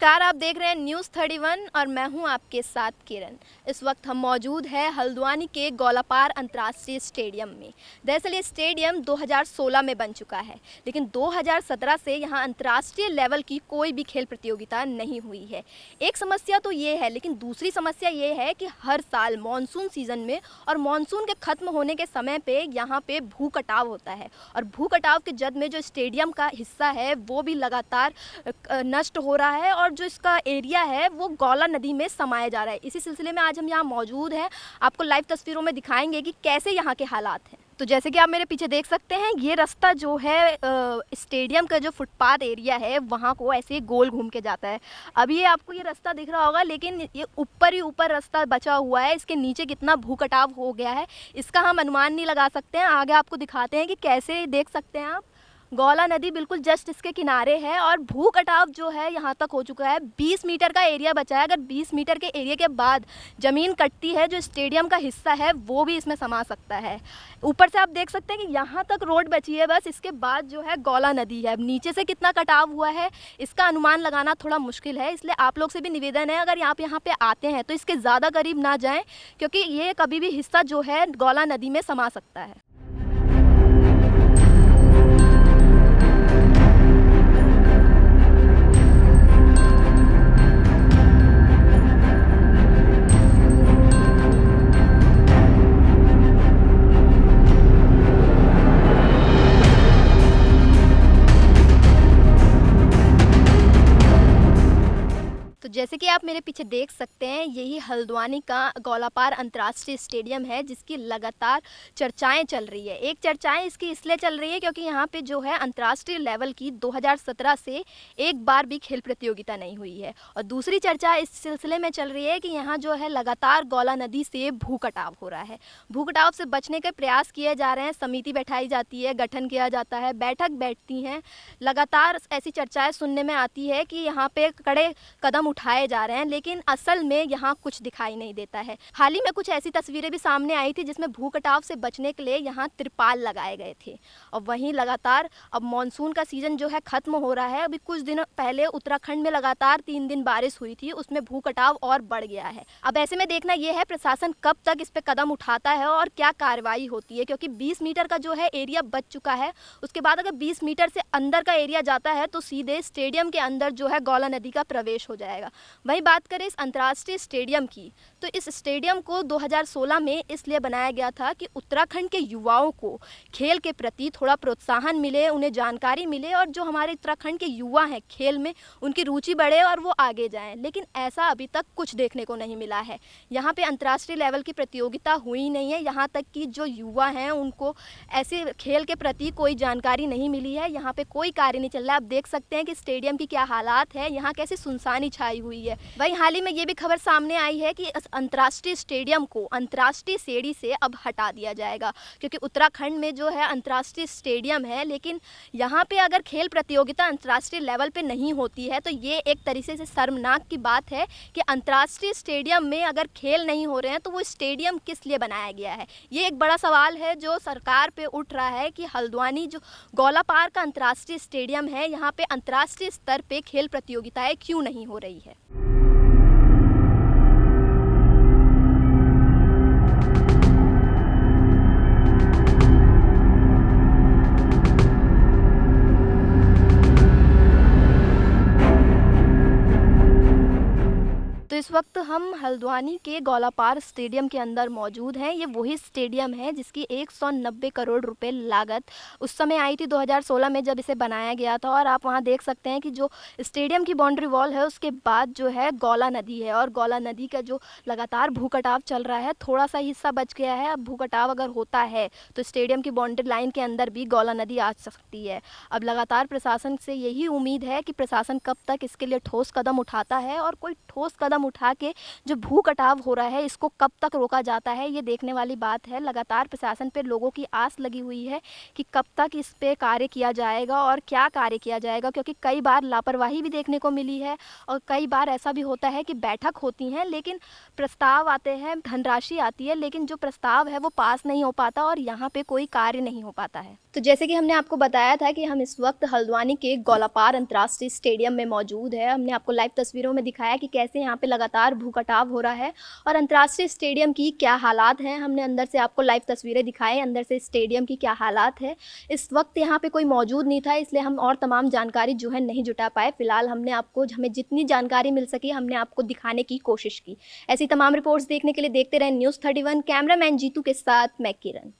नमस्कार, आप देख रहे हैं न्यूज़ 31 और मैं हूं आपके साथ किरण। इस वक्त हम मौजूद हैं हल्द्वानी के गौलापार अंतर्राष्ट्रीय स्टेडियम में। दरअसल ये स्टेडियम 2016 में बन चुका है, लेकिन 2017 से यहां अंतर्राष्ट्रीय लेवल की कोई भी खेल प्रतियोगिता नहीं हुई है। एक समस्या तो ये है, लेकिन दूसरी समस्या ये है कि हर साल मानसून सीज़न में और मानसून के ख़त्म होने के समय पे यहाँ पे भू कटाव होता है और भू कटाव के जद में जो स्टेडियम का हिस्सा है वो भी लगातार नष्ट हो रहा है और जो इसका एरिया है वो गौला नदी में समाया जा रहा है। इसी सिलसिले में आज हम यहाँ मौजूद हैं, आपको लाइव तस्वीरों में दिखाएंगे कि कैसे यहाँ के हालात हैं। तो जैसे कि आप मेरे पीछे देख सकते हैं, ये रास्ता जो है स्टेडियम का जो फुटपाथ एरिया है वहाँ को ऐसे गोल घूम के जाता है। अभी ये आपको ये रास्ता दिख रहा होगा, लेकिन ये ऊपर ही ऊपर रास्ता बचा हुआ है। इसके नीचे कितना भू कटाव हो गया है इसका हम अनुमान नहीं लगा सकते हैं। आगे आपको दिखाते हैं कि कैसे देख सकते हैं आप, गौला नदी बिल्कुल जस्ट इसके किनारे है और भू कटाव जो है यहाँ तक हो चुका है। 20 मीटर का एरिया बचा है। अगर 20 मीटर के एरिया के बाद ज़मीन कटती है, जो स्टेडियम का हिस्सा है वो भी इसमें समा सकता है। ऊपर से आप देख सकते हैं कि यहाँ तक रोड बची है बस, इसके बाद जो है गौला नदी है। अब नीचे से कितना कटाव हुआ है इसका अनुमान लगाना थोड़ा मुश्किल है, इसलिए आप लोग से भी निवेदन है, अगर आप यहाँ पे आते हैं तो इसके ज़्यादा करीब ना जाएँ, क्योंकि ये कभी भी हिस्सा जो है गौला नदी में समा सकता है। तो जैसे कि आप मेरे पीछे देख सकते हैं, यही हल्द्वानी का गौलापार अंतर्राष्ट्रीय स्टेडियम है जिसकी लगातार चर्चाएं चल रही है। एक चर्चाएं इसकी इसलिए चल रही है क्योंकि यहाँ पे जो है अंतर्राष्ट्रीय लेवल की 2017 से एक बार भी खेल प्रतियोगिता नहीं हुई है, और दूसरी चर्चा इस सिलसिले में चल रही है कि यहाँ जो है लगातार गौला नदी से भू कटाव हो रहा है। भू कटाव से बचने के प्रयास किए जा रहे हैं, समिति बैठाई जाती है, गठन किया जाता है, बैठक बैठती हैं, लगातार ऐसी चर्चाएँ सुनने में आती है कि यहाँ पे कड़े कदम उठाए जा रहे हैं, लेकिन असल में यहाँ कुछ दिखाई नहीं देता है। हाल ही में कुछ ऐसी तस्वीरें भी सामने आई थी जिसमें भू कटाव से बचने के लिए यहाँ तिरपाल लगाए गए थे। और वहीं लगातार अब मानसून का सीजन जो है खत्म हो रहा है। अभी कुछ दिनों पहले उत्तराखंड में लगातार 3 दिन बारिश हुई थी, उसमें भू कटाव और बढ़ गया है। अब ऐसे में देखना यह है प्रशासन कब तक इस पे कदम उठाता है और क्या कार्रवाई होती है, क्योंकि 20 मीटर का जो है एरिया बच चुका है। उसके बाद अगर 20 मीटर से अंदर का एरिया जाता है तो सीधे स्टेडियम के अंदर जो है गौला नदी का प्रवेश हो जाएगा। वहीं बात करें इस अंतर्राष्ट्रीय स्टेडियम की, तो इस स्टेडियम को 2016 में इसलिए बनाया गया था कि उत्तराखंड के युवाओं को खेल के प्रति थोड़ा प्रोत्साहन मिले, उन्हें जानकारी मिले, और जो हमारे उत्तराखंड के युवा हैं खेल में उनकी रुचि बढ़े और वो आगे जाएं। लेकिन ऐसा अभी तक कुछ देखने को नहीं मिला है। यहाँ पे अंतर्राष्ट्रीय लेवल की प्रतियोगिता हुई नहीं है, यहाँ तक कि जो युवा हैं उनको ऐसे खेल के प्रति कोई जानकारी नहीं मिली है। यहाँ पे कोई कार्य नहीं चल रहा है। आप देख सकते हैं कि स्टेडियम की क्या हालात है, यहाँ कैसे सुनसानी छाई हुई है। वहीं हाल ही में ये भी खबर सामने आई है कि इस अंतर्राष्ट्रीय स्टेडियम को अंतर्राष्ट्रीय श्रेणी से अब हटा दिया जाएगा, क्योंकि उत्तराखंड में जो है अंतर्राष्ट्रीय स्टेडियम है, लेकिन यहाँ पे अगर खेल प्रतियोगिता अंतर्राष्ट्रीय लेवल पे नहीं होती है तो ये एक तरीके से शर्मनाक की बात है कि अंतर्राष्ट्रीय स्टेडियम में अगर खेल नहीं हो रहे हैं तो वो स्टेडियम किस लिए बनाया गया है। ये एक बड़ा सवाल है जो सरकार पे उठ रहा है कि हल्द्वानी जो गौलापार का अंतर्राष्ट्रीय स्टेडियम है, यहाँ पे अंतर्राष्ट्रीय स्तर पे खेल प्रतियोगिताएं क्यों नहीं हो रही है। तो इस वक्त हम हल्द्वानी के गौलापार स्टेडियम के अंदर मौजूद हैं। ये वही स्टेडियम है जिसकी 190 करोड़ रुपए लागत उस समय आई थी 2016 में जब इसे बनाया गया था। और आप वहां देख सकते हैं कि जो स्टेडियम की बाउंड्री वॉल है उसके बाद जो है गौला नदी है, और गौला नदी का जो लगातार भू कटाव चल रहा है, थोड़ा सा हिस्सा बच गया है। अब भू कटाव अगर होता है तो स्टेडियम की बाउंड्री लाइन के अंदर भी गौला नदी आ सकती है। अब लगातार प्रशासन से यही उम्मीद है कि प्रशासन कब तक इसके लिए ठोस कदम उठाता है, और कोई ठोस कदम उठा था कि जो भू कटाव हो रहा है इसको कब तक रोका जाता है, ये देखने वाली बात है। लगातार प्रशासन पे लोगों की आस लगी हुई है कि कब तक इस पे कार्य किया जाएगा और क्या कार्य किया जाएगा, क्योंकि कई बार लापरवाही भी देखने को मिली है और कई बार ऐसा भी होता है कि बैठक होती हैं लेकिन प्रस्ताव आते हैं, धनराशि आती है, लेकिन जो प्रस्ताव है वो पास नहीं हो पाता और यहाँ पे कोई कार्य नहीं हो पाता है। तो जैसे कि हमने आपको बताया था कि हम इस वक्त हल्द्वानी के गौलापार अंतर्राष्ट्रीय स्टेडियम में मौजूद है। हमने आपको लाइव तस्वीरों में दिखाया कि कैसे यहाँ पे लगातार भूकटाव हो रहा है और अंतर्राष्ट्रीय स्टेडियम की क्या हालात हैं। हमने अंदर से आपको लाइव तस्वीरें दिखाएं, अंदर से स्टेडियम की क्या हालात है। इस वक्त यहाँ पे कोई मौजूद नहीं था, इसलिए हम और तमाम जानकारी जो है नहीं जुटा पाए। फिलहाल हमें जितनी जानकारी मिल सकी हमने आपको दिखाने की कोशिश की। ऐसी तमाम रिपोर्ट्स देखने के लिए देखते रहें न्यूज़ 31। कैमरामैन जीतू के साथ मैं किरण।